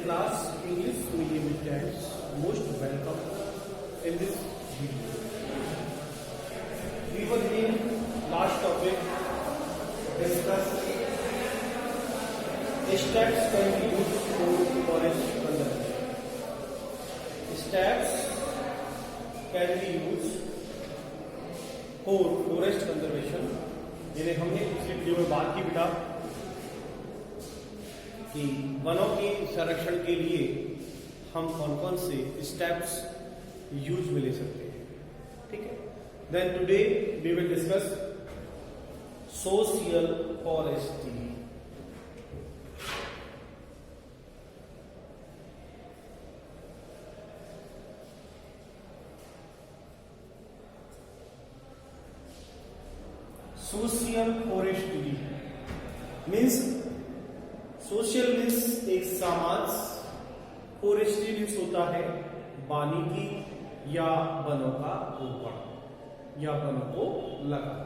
class English medium students, most welcome in this video. We were in last topic discuss steps can be used for forest conservation. Steps can be used for forest conservation. यानी हमने पिछले video में बात की बेटा कि वनों के संरक्षण के लिए हम कौन कौन से स्टेप्स यूज में ले सकते हैं. ठीक है. Then today we will discuss social forestry. Social forestry means social means एक समाज, फॉरेस्ट्री मीन्स होता है वानिकी या वनों का रोपण या वनों को लगाना.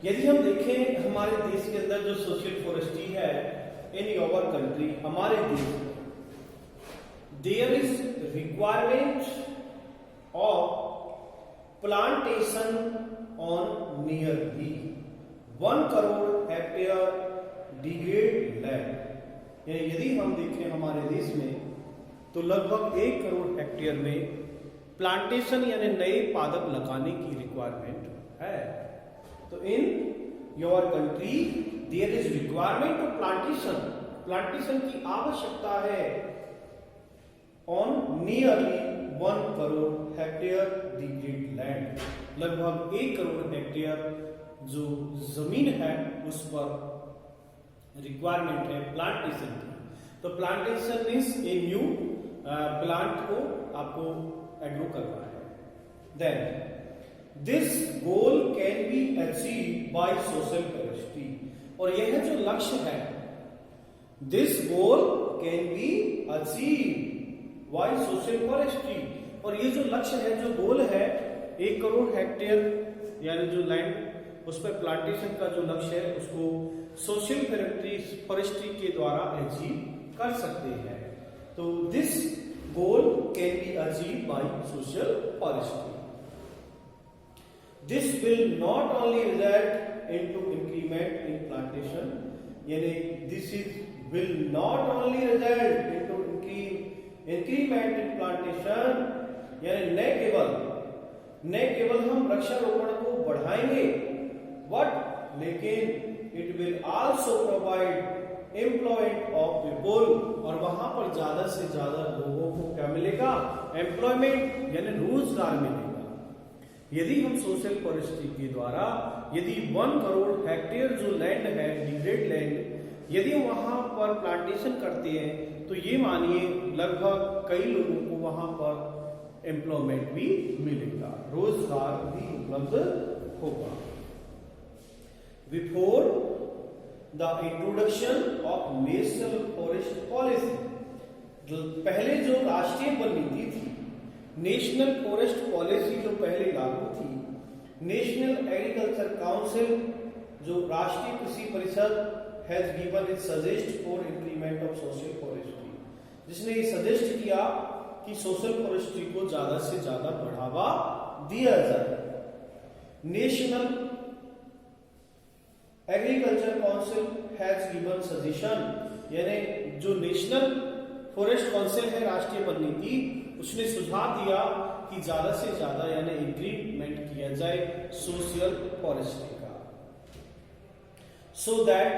यदि हम देखें हमारे देश के अंदर जो सोशल फॉरेस्ट्री है इन योर कंट्री, हमारे देश में there is requirement of plantation on nearly 1 crore hectare degrade land. यदि हम देखें हमारे देश में तो लगभग 1 करोड़ हेक्टेयर में प्लांटेशन यानी नए पादप लगाने की रिक्वायरमेंट है. तो in your country there is requirement of plantation, plantation की आवश्यकता है on nearly 1 crore hectare degrade land. लगभग 1 करोड़ हेक्टेयर जो जमीन है उस पर रिक्वायरमेंट है प्लांटेशन की. तो plantation means a new plant को आपको एग्रो करना है. Then this goal can be achieve by social forestry. और यह जो लक्ष्य है this goal can be achieve by social forestry. और ये जो लक्ष्य है, जो गोल है 1 करोड़ हेक्टेयर यानी जो लैंड उस पर प्लांटेशन का जो लक्ष्य है उसको सोशल फॉरेस्ट्री के द्वारा अचीव कर सकते हैं. तो this goal can be achieve by social forestry. This will not only result into increment in plantation, यानी this is will not only result into increment in plantation, यानी न केवल हम वृक्षारोपण को बढ़ाएंगे बट लेकिन it will also provide employment of people. और वहां पर ज्यादा से ज्यादा लोगों को क्या मिलेगा? एम्प्लॉयमेंट यानी रोजगार मिलेगा. यदि हम सोशल फॉरेस्ट्री के द्वारा यदि 1 करोड़ हेक्टेयर जो लैंड है डिग्रेड लैंड, यदि वहां पर प्लांटेशन करते हैं तो ये मानिए लगभग कई लोगों को वहां पर एम्प्लॉयमेंट भी मिलेगा, रोजगार भी उपलब्ध होगा. Before the introduction of national forest policy, पहले जो राष्ट्रीय वन नीति थी, नेशनल फॉरेस्ट पॉलिसी जो पहले लागू थी, नेशनल एग्रीकल्चर काउंसिल जो राष्ट्रीय कृषि परिषद has given it suggest for implement of social forestry, जिसने ये सजेस्ट किया कि सोशल फॉरेस्ट्री को ज्यादा से ज्यादा बढ़ावा दिया जाए. National agriculture council has given suggestion, यानी जो नेशनल फॉरेस्ट काउंसिल है राष्ट्रीय वन नीति, उसने सुझाव दिया कि ज्यादा से ज्यादा यानी इंक्रीमेंट किया जाए सोशल फॉरेस्ट्री का. So that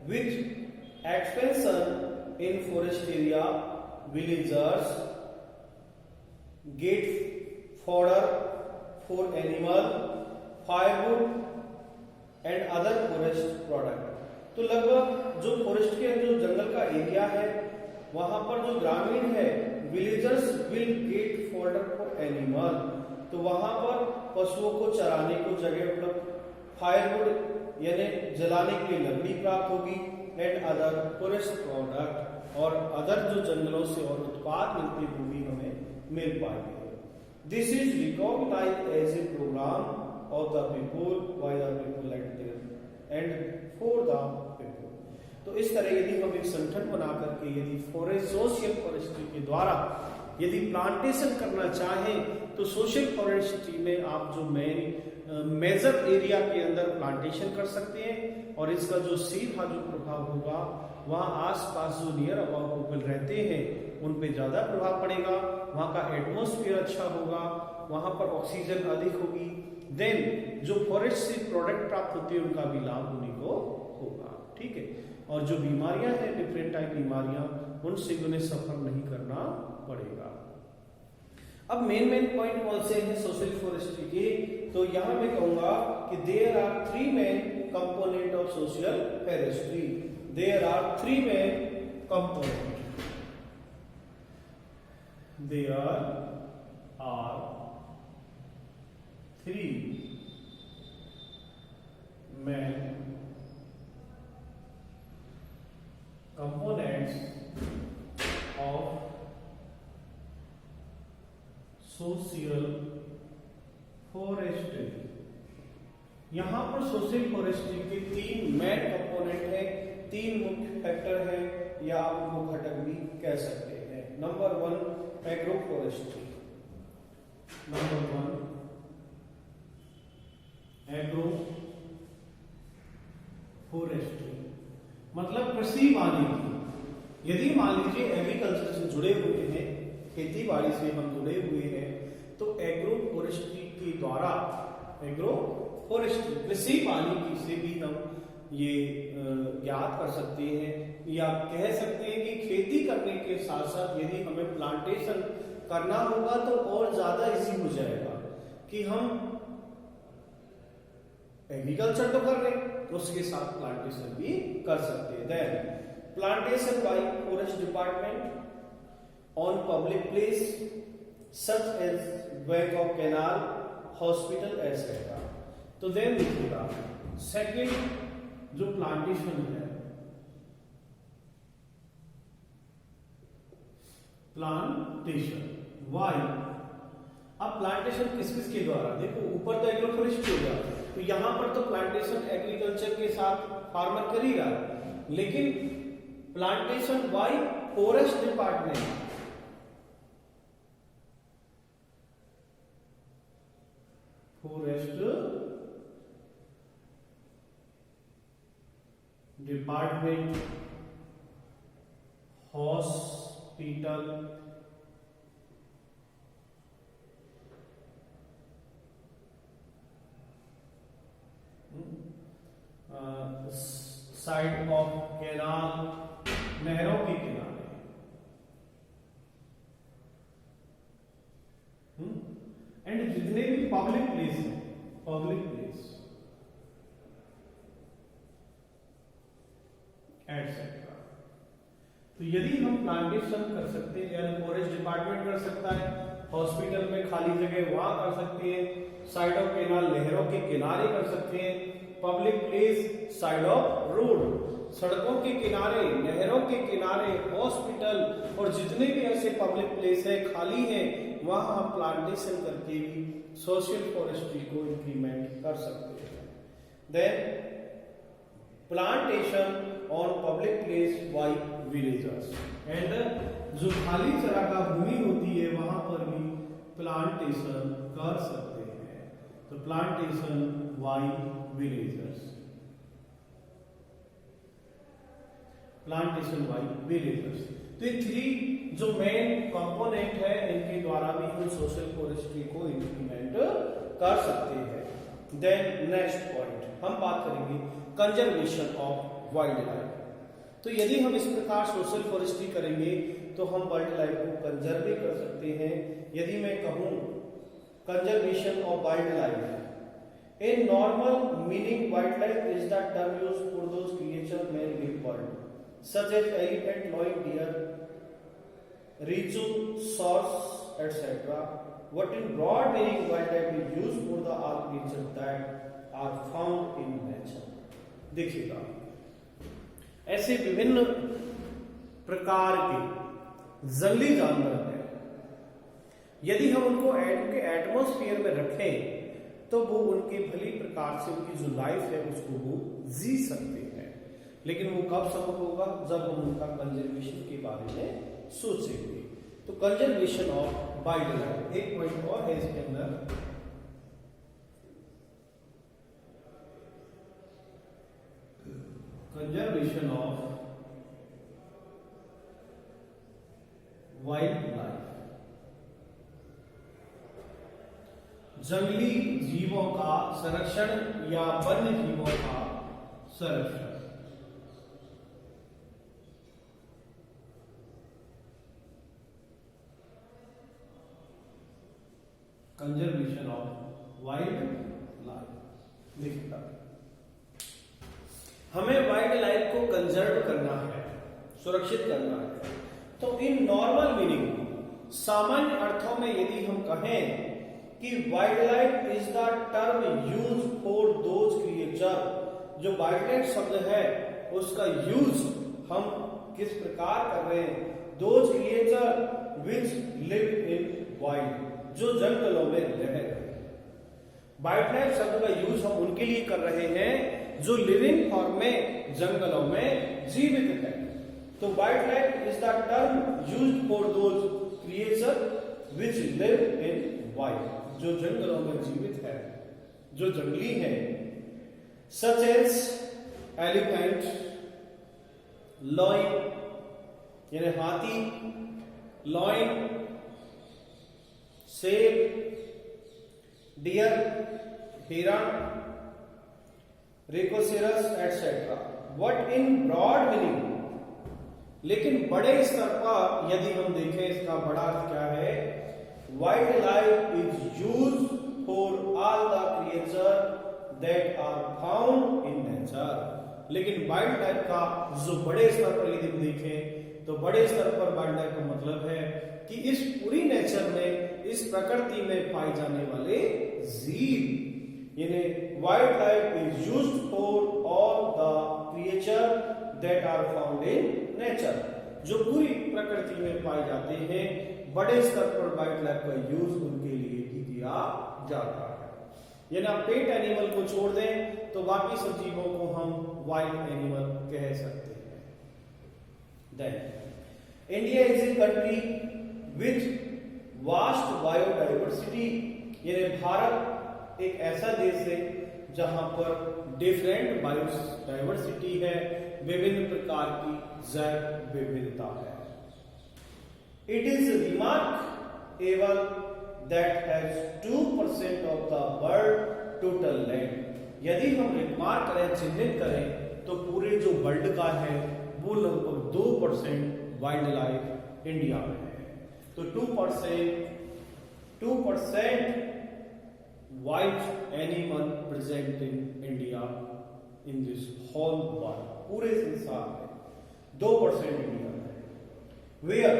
with expansion in forest area villagers get fodder for animal, firewood and other forest product. तो लगभग जो फॉरेस्ट के जो जंगल का एरिया है वहां पर जो ग्रामीण है villagers will get fodder for animal, तो वहां पर पशुओं को चराने को जगह उपलब्ध, फायरवुड यानी जलाने के लिए लकड़ी प्राप्त होगी, एंड अदर फॉरेस्ट प्रोडक्ट और अदर जो जंगलों से और उत्पाद मिलते वो भी हमें मिल पाएंगे. This is recognised as a programme of the people by the people and for the people. तो इस तरह यदि हम एक संगठन बना करके यदि सोशल फॉरेस्ट्री के द्वारा यदि प्लांटेशन करना चाहें तो सोशल फॉरेस्ट्री में आप जो मेजर एरिया के अंदर प्लांटेशन कर सकते हैं और इसका जो सीधा जो प्रभाव होगा वहाँ आसपास जो नियर अबाउट पीपल रहते हैं उन पे ज्यादा प्रभाव पड़ेगा, वहाँ का एटमॉस्फेयर अच्छा होगा, वहाँ पर ऑक्सीजन अधिक होगी, देन जो फॉरेस्ट से प्रोडक्ट प्राप्त होते हैं उनका भी लाभ उन्हीं को होगा। ठीक है, और जो बीमारियां हैं डिफरेंट टाइप बीमारियां उनसे उन्हें सफर नहीं करना पड़ेगा। अब मेन पॉइंट कौन से हैं सोशल फॉरेस्ट्री के, तो यहां मैं कहूंगा कि there are 3 main component of social forestry. There are 3 main component. There are 3 main components of social forestry। यहां पर सोशल फॉरेस्ट्री के 3 मेन कंपोनेंट है, 3 मुख्य फैक्टर है या आप उनको घटक भी कह सकते हैं। Number 1 agro forestry. Number 1 agro forestry मतलब कृषि वानिकी। यदि मान लीजिए एग्रीकल्चर से जुड़े हुए हैं, खेती बाड़ी से हम जुड़े हुए हैं, तो एग्रो फॉरेस्ट्री के द्वारा एग्रो फॉरेस्ट्री कृषि वानिकी से भी हम ये ज्ञात कर सकते हैं या कह सकते हैं कि खेती करने के साथ साथ यदि हमें प्लांटेशन करना होगा तो और ज्यादा इजी हो जाएगा कि हम एग्रीकल्चर तो कर रहे हैं उसके साथ प्लांटेशन भी कर सकते हैं। Then plantation by forest department on public place such as bank of canal, hospital etcetera. तो देन देखिएगा सेकंड जो प्लांटेशन है, प्लांटेशन वाई। अब प्लांटेशन किस किस के द्वारा, देखो ऊपर तो एग्रो फॉरेस्ट्री हो गया, तो यहां पर तो प्लांटेशन एग्रीकल्चर के साथ फार्मर कर ही रहा है, लेकिन plantation by forest department. Forest department, hospital, side of canal, नहरों के किनारे, एंड जितने भी पब्लिक प्लेस है, पब्लिक प्लेस एटसेट्रा। तो यदि हम प्लांटेशन कर सकते हैं, यानी फॉरेस्ट डिपार्टमेंट कर सकता है, हॉस्पिटल में खाली जगह वहां कर सकते हैं, साइड ऑफ कैनाल नहरों के किनारे कर सकते हैं, public place side of road, सड़कों के किनारे, नहरों के किनारे, हॉस्पिटल और जितने भी ऐसे पब्लिक प्लेस है खाली है वहां हम प्लांटेशन करके भी सोशल फॉरेस्ट्री को इंप्लीमेंट कर सकते हैं। Then plantation on public place by villagers, and जो खाली चरागाह भूमि होती है वहां पर भी प्लांटेशन कर सकते हैं। तो plantation by villagers, plantation by villagers. तो ये 3 जो मेन कंपोनेंट है इनके द्वारा भी हम सोशल फॉरेस्ट्री को इंप्लीमेंट कर सकते हैं। देन नेक्स्ट पॉइंट हम बात करेंगे कंजर्वेशन ऑफ वाइल्ड लाइफ। तो यदि हम इस प्रकार सोशल फॉरेस्ट्री करेंगे तो हम वाइल्ड लाइफ को कंजर्व भी कर सकते हैं। यदि मैं कहूं conservation of wild life, in normal meaning wildlife is the term used for those creatures may live wild such as elephant, lion, deer, rhinoceros, etc. What in broad meaning wildlife is used for the all creatures that are found in nature। देखिएगा ऐसे विभिन्न प्रकार के जंगली जानवर हैं, यदि हम उनको उनके एटमॉस्फेयर में रखें तो वो उनके भली प्रकार से उनकी जो लाइफ है उसको वो जी सकते हैं। लेकिन वो कब संभव होगा, जब हम उनका कंजर्वेशन के बारे में सोचेंगे। तो कंजर्वेशन ऑफ वाइल्ड लाइफ, एक पॉइंट और है इसके अंदर, कंजर्वेशन ऑफ वाइल्ड लाइफ, जंगली जीवों का संरक्षण या वन्य जीवों का संरक्षण। Conservation of wild life. देखिए, हमें वाइल्ड लाइफ को कंजर्व करना है, सुरक्षित करना है। तो इन नॉर्मल मीनिंग, सामान्य अर्थों में यदि हम कहें कि wild life is the term use for those creature, जो वाइल्ड लाइफ शब्द है उसका यूज हम किस प्रकार कर रहे हैं, those creature which live in wild, जो जंगलों में रह रहे हैं। वाइल्ड लाइफ शब्द का यूज हम उनके लिए कर रहे हैं जो लिविंग फॉर्म में जंगलों में जीवित है। तो wild life is the term used for those creature which live in wild, जो जंगलों में जीवित है, जो जंगली है, सच एज एलिफेंट, लॉइन यानी हाथी, लॉइन, शेर, डियर, हिरण, rhinoceros etcetera. What in broad meaning, लेकिन बड़े स्तर पर यदि हम देखें, इसका बड़ा अर्थ क्या है, wild life is used for all the creature that are found in nature. लेकिन वाइल्ड लाइफ का जो बड़े स्तर पर यदि हम देखें तो बड़े स्तर पर वाइल्ड लाइफ का मतलब है कि इस पूरी नेचर में, इस प्रकृति में पाए जाने वाले जीव, यानी wild life is used for all the creature that are found in nature, जो पूरी प्रकृति में पाए जाते हैं। बड़े स्तर पर वाइल्ड लाइफ का यूज उनके लिए भी किया जाता है। यानी आप पेट एनिमल को छोड़ दें तो बाकी सब जीवों को हम वाइल्ड एनिमल कह सकते हैं। Then India is a country with vast biodiversity, यानी भारत एक ऐसा देश है जहां पर डिफरेंट बायोडाइवर्सिटी है, विभिन्न प्रकार की जैव विविधता है। It is remarkable that has 2% of the world total land. यदि हम रिमार्क करें, चिन्हित करें, तो पूरे जो वर्ल्ड का है वो लगभग 2% वाइल्ड लाइफ इंडिया में है। तो 2% wild animal present in India in this whole world, पूरे संसार में 2% इंडिया में है। Where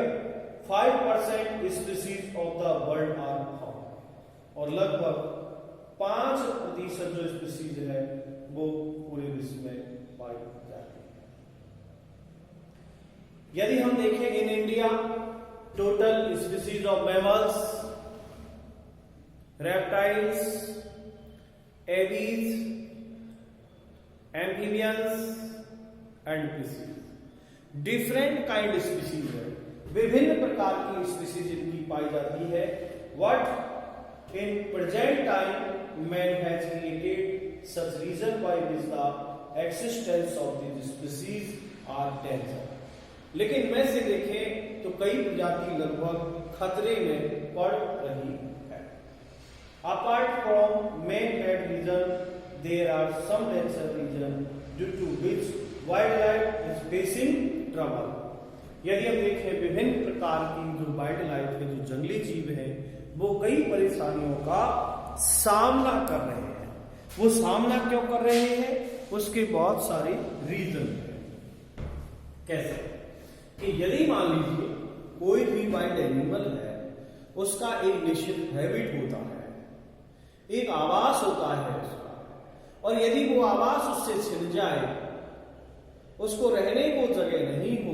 5% species of the world are found, और लगभग 5% जो स्पीसीज है वो पूरे विश्व में पाई जाती है। यदि हम देखें in India, total species of mammals, reptiles, aves, amphibians and fishes, different kind species है, विभिन्न प्रकार की स्पीसीज इनकी पाई जाती है। What in present time man has created such reason by which the existence of this species are danger. लेकिन में से देखें तो कई प्रजाति लगभग खतरे में पड़ रही है। Apart from man made reason, there are some natural reason due to which wild life is facing trouble. यदि हम देखें विभिन्न प्रकार की जो वाइल्ड लाइफ है, जो जंगली जीव है, वो कई परेशानियों का सामना कर रहे हैं। वो सामना क्यों कर रहे हैं, उसके बहुत सारे रीजन हैं। कैसे कि यदि मान लीजिए कोई भी वाइल्ड एनिमल है, उसका एक निश्चित हैबिट होता है, एक आवास होता है उसका, और यदि वो आवास उससे छिन जाए, उसको रहने को जगह नहीं हो,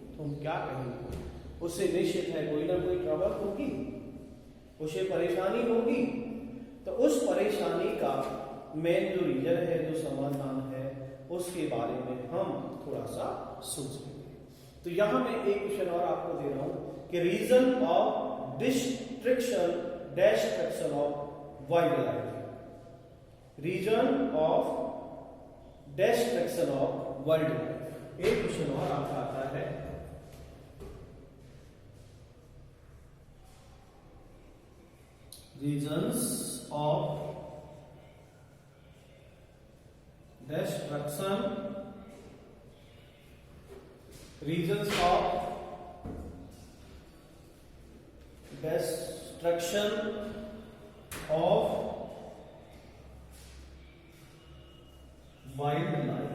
तो हम क्या कहेंगे, उससे निश्चित है कोई ना कोई ट्रबल होगी, उसे परेशानी होगी। तो उस परेशानी का मेन जो रीजन है, जो समाधान है, उसके बारे में हम थोड़ा सा सोचेंगे। तो यहां मैं एक क्वेश्चन और आपको दे रहा हूं कि reason of destruction destruction of wild life, reason of destruction of wild life. एक क्वेश्चन और आपका आता है, reasons of destruction, regions of destruction of wildlife,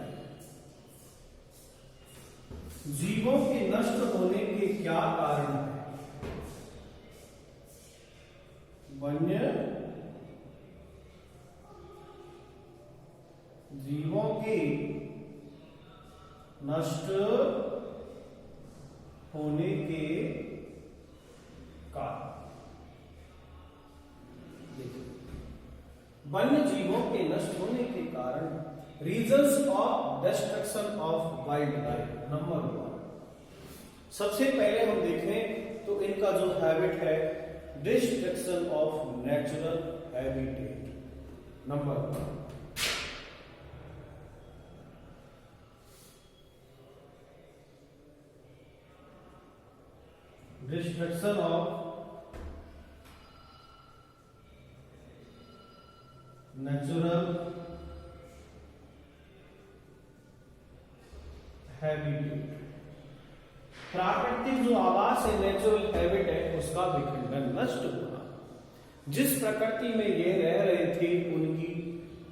जीवों के नष्ट होने के क्या कारण हैं? वन्य जीवों के नष्ट होने के कारण। वन्य जीवों के नष्ट होने के कारण, reasons of destruction of wild life. Number 1, सबसे पहले हम देखें तो इनका जो हैबिट है, destruction of natural habitat. Number 1, destruction of natural habitat, प्राकृतिक जो आवास है, नेचुरल हैबिट है, उसका विखंडन, नष्ट होना। जिस प्रकृति में ये रह रहे थे उनकी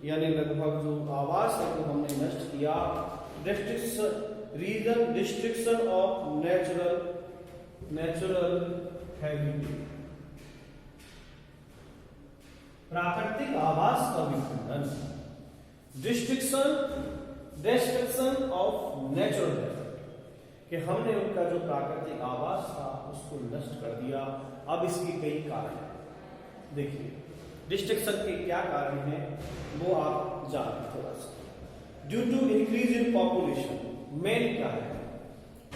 यानी लगभग जो आवास है वो हमने नष्ट किया। Reason destruction of natural habitat, प्राकृतिक आवास का विखंडन। डिस्ट्रक्शन ऑफ नेचुरल हैबिटेट, कि हमने उनका जो प्राकृतिक आवास था उसको नष्ट कर दिया। अब इसके कई कारण हैं। देखिए डिस्ट्रक्शन के क्या कारण हैं वो आप जानिए थोड़ा सा। Due to increase in population, main क्या है?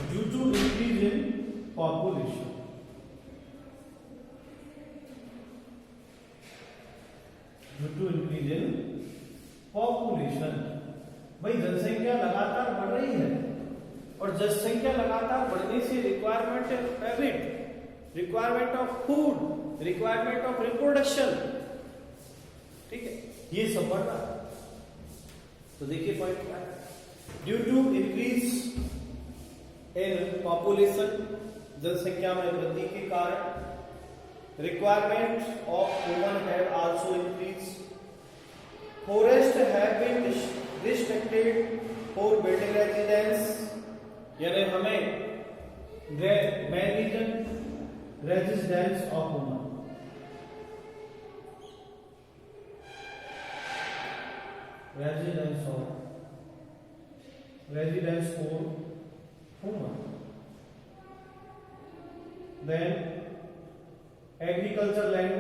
Due to increase in population, due to increase in population. भाई जनसंख्या लगातार बढ़ रही है और जनसंख्या लगातार बढ़ने से requirement of habit, requirement of food, requirement of reproduction, ठीक है, ये सब बढ़ रहा है। तो देखिए पॉइंट क्या है, due to increase in population, जनसंख्या में वृद्धि के कारण, requirement of human have also increase, forest have been restricted for building residence, यानी हमें main reason residence of human, residence for human, then agriculture land,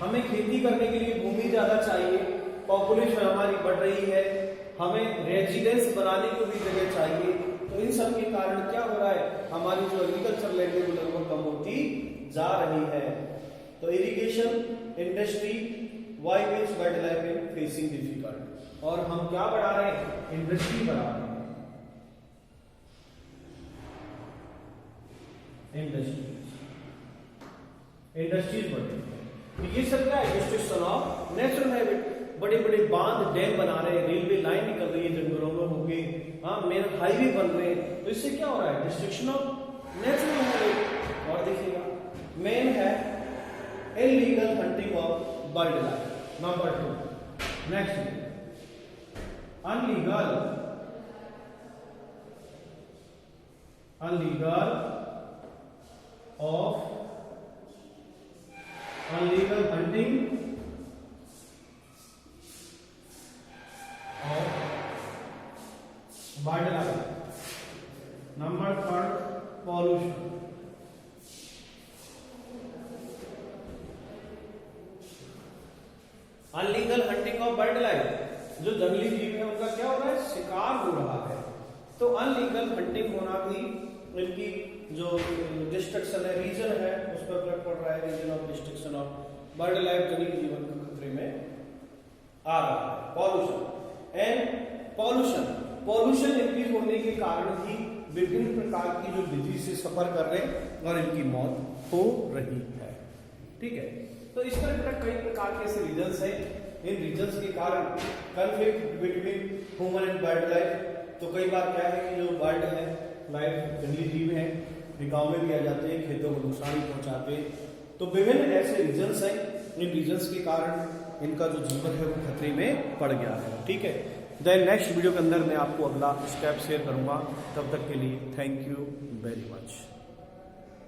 हमें खेती करने के लिए भूमि ज्यादा चाहिए, पॉपुलेशन हमारी बढ़ रही है, हमें रेजिडेंस बनाने को भी जगह चाहिए। तो इन सब के कारण क्या हो रहा है, हमारी जो एग्रीकल्चर लैंड है वो लगभग कम होती जा रही है। तो irrigation industry, why which wild life in facing difficult, और हम क्या बढ़ा रहे हैं, इंडस्ट्री बढ़ा रहे हैं, इंडस्ट्रीज बढ़ रही है। तो ये सब क्या है, डिस्ट्रक्शन ऑफ नेचुरल हैबिट। बड़े बड़े बांध डैम बना रहे हैं, रेलवे लाइन निकल रही है जंगलों में होके, हाँ मेन हाईवे बन रहे हैं, तो इससे क्या हो रहा है, डिस्ट्रक्शन ऑफ नेचुरल हैबिट। और देखिएगा मेन है illegal hunting of wild life. Number 2, next illegal hunting of wildlife. Number 3, pollution. Illegal hunting of bird life, जो जंगली जीव है उनका क्या हो रहा है, शिकार हो रहा है। तो अनलीगल हंटिंग होना भी इनकी जो डिस्ट्रक्शन है, रीजन है, उस पर फर्क पड़ रहा है। Reason of destruction of bird life, जंगली जीवन के खतरे में आ रहा है। पॉल्यूशन एंड पॉल्यूशन इंक्रीज होने के कारण ही विभिन्न प्रकार की जो डिजीज से सफर कर रहे हैं और इनकी मौत हो रही है। ठीक है, तो इस तरह कई प्रकार के ऐसे रीजन्स हैं। इन रीजन्स के कारण conflict between human and bird life. तो कई बार क्या है कि जो बर्ड है लाइफ, जंगली जीव हैं, वे गाँव में भी आ जाते हैं, खेतों को नुकसान पहुंचाते हैं। तो विभिन्न ऐसे रीजन्स हैं, इन रीजन्स के कारण इनका जो जीवन है वो खतरे में पड़ गया है। ठीक है, देन नेक्स्ट वीडियो के अंदर मैं आपको अगला स्टेप शेयर करूंगा। तब तक के लिए थैंक यू वेरी मच।